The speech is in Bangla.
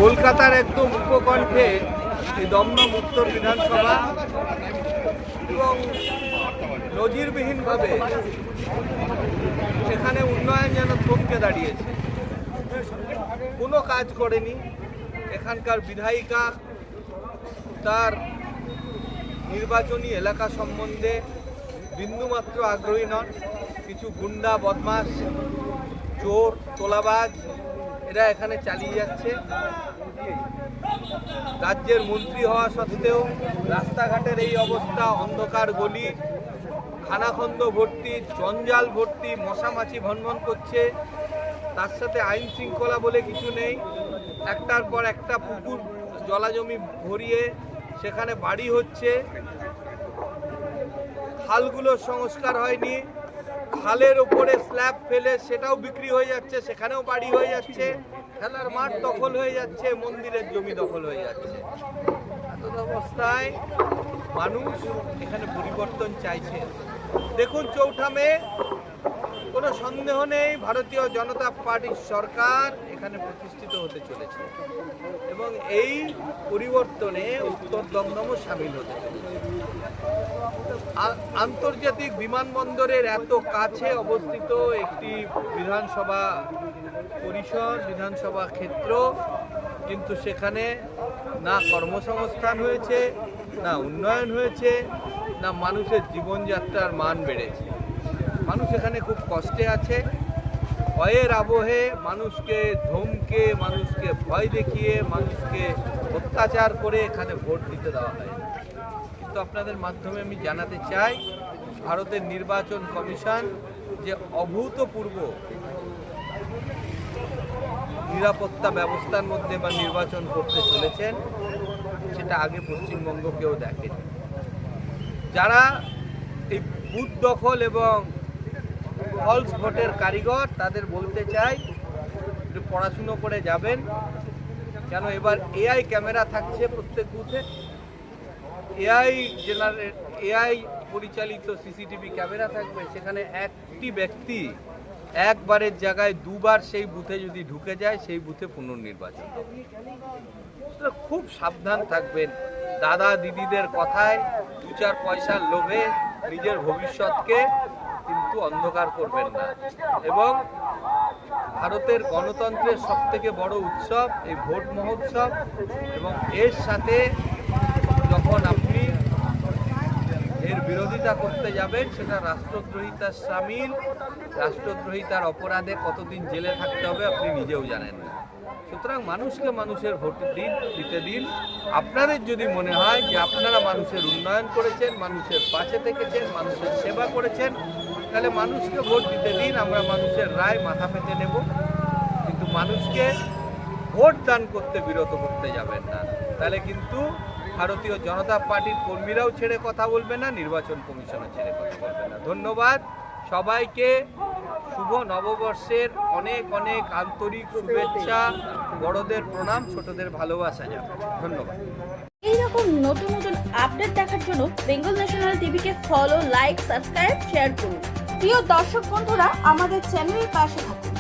কলকাতার একদম উপকণ্ঠে এই দমদম উত্তর বিধানসভা এবং নজিরবিহীনভাবে এখানে উন্নয়ন যেন থমকে দাঁড়িয়েছে, কোনো কাজ করেনি। এখানকার বিধায়িকা তার নির্বাচনী এলাকা সম্বন্ধে বিন্দুমাত্র আগ্রহী নন। কিছু গুন্ডা, বদমাশ, চোর, তোলাবাজ এরা এখানে চালিয়ে যাচ্ছে। রাজ্যের মন্ত্রী হওয়া সত্ত্বেও রাস্তাঘাটের এই অবস্থা, অন্ধকার গলি, খানাখন্দ ভর্তি, জঞ্জাল ভর্তি, মশামাছি ভনভন করছে। তার সাথে আইন শৃঙ্খলা বলে কিছু নেই। একটার পর একটা পুকুর জলাজমি ভরিয়ে সেখানে বাড়ি হচ্ছে। খালগুলো সংস্কার হয়নি, খালের ওপরে স্ল্যাব ফেলে সেটাও বিক্রি হয়ে যাচ্ছে, সেখানেও বাড়ি হয়ে যাচ্ছে। খেলার মাঠ দখল হয়ে যাচ্ছে, মন্দিরের জমি দখল হয়ে যাচ্ছে। এত অবস্থায় মানুষ এখানে পরিবর্তন চাইছে। দেখুন, 4 মে কোনো সন্দেহ নেই ভারতীয় জনতা পার্টির সরকার এখানে প্রতিষ্ঠিত হতে চলেছে এবং এই পরিবর্তনে উত্তর দমদমও সামিল হতে চলেছে। আন্তর্জাতিক বিমানবন্দরের এত কাছে অবস্থিত একটি বিধানসভা পরিসর, বিধানসভা ক্ষেত্র, কিন্তু সেখানে না কর্মসংস্থান হয়েছে, না উন্নয়ন হয়েছে, না মানুষের জীবনযাত্রার মান বেড়েছে। মানুষ এখানে খুব কষ্টে আছে। ভয়ের আবহে মানুষকে ধমকে, মানুষকে ভয় দেখিয়ে, মানুষকে অত্যাচার করে এখানে ভোট দিতে দেওয়া হয়। কিন্তু আপনাদের মাধ্যমে আমি জানাতে চাই, ভারতের নির্বাচন কমিশন যে অভূতপূর্ব নিরাপত্তা ব্যবস্থার মধ্যে বা নির্বাচন করতে চলেছেন, সেটা আগে পশ্চিমবঙ্গ কেউ দেখেনি। যারা এই বুথ দখল এবং ফলস ভোটের কারিগর, তাদের বলতে চাই একটু পড়াশুনো করে যাবেন, কেন এবার এআই ক্যামেরা থাকছে প্রত্যেক বুথে। এআই পরিচালিত সিসিটিভি ক্যামেরা থাকবে। সেখানে একটি ব্যক্তি একবারের জায়গায় দুবার সেই বুথে যদি ঢুকে যায়, সেই বুথে পুনর্নির্বাচন হবে। খুব সাবধান থাকবেন। দাদা দিদিদের কথায় 2-4 পয়সার লোভে নিজের ভবিষ্যৎকে কিন্তু অন্ধকার করবেন না। এবং ভারতের গণতন্ত্রের সবথেকে বড় উৎসব এই ভোট মহোৎসব, এবং এর সাথে যখন আপনি এর বিরোধিতা করতে যাবেন, সেটা রাষ্ট্রদ্রোহিতার সামিল। রাষ্ট্রদ্রোহিতার অপরাধে কতদিন জেলে থাকতে হবে আপনি নিজেও জানেন না। সুতরাং মানুষকে মানুষের ভোট দিতে দিন। আপনাদের যদি মনে হয় যে আপনারা মানুষের উন্নয়ন করেছেন, মানুষের পাশে থেকেছেন, মানুষের সেবা করেছেন, তাহলে মানুষকে ভোট দিতে দিন। আমরা মানুষের রায় মাথা পেতে নেব, কিন্তু মানুষকে ভোট দান করতে বিরত করতে যাবেন না। তাহলে কিন্তু ভারতীয় জনতা পার্টির কর্মীরাও ছেড়ে কথা বলবে না, নির্বাচন কমিশনও ছেড়ে কথা বলবে না। ধন্যবাদ সবাইকে। শুভ নববর্ষের অনেক অনেক আন্তরিক শুভেচ্ছা। বড়দের প্রণাম, ছোটদের ভালোবাসা জানাই। ধন্যবাদ। এইরকম নতুন নতুন আপডেট দেখার জন্য বেঙ্গল ন্যাশনাল টিভিকে ফলো, লাইক, সাবস্ক্রাইব, শেয়ার করুন। প্রিয় দর্শক বন্ধুরা, আমাদের চ্যানেলের পাশে থাকুন।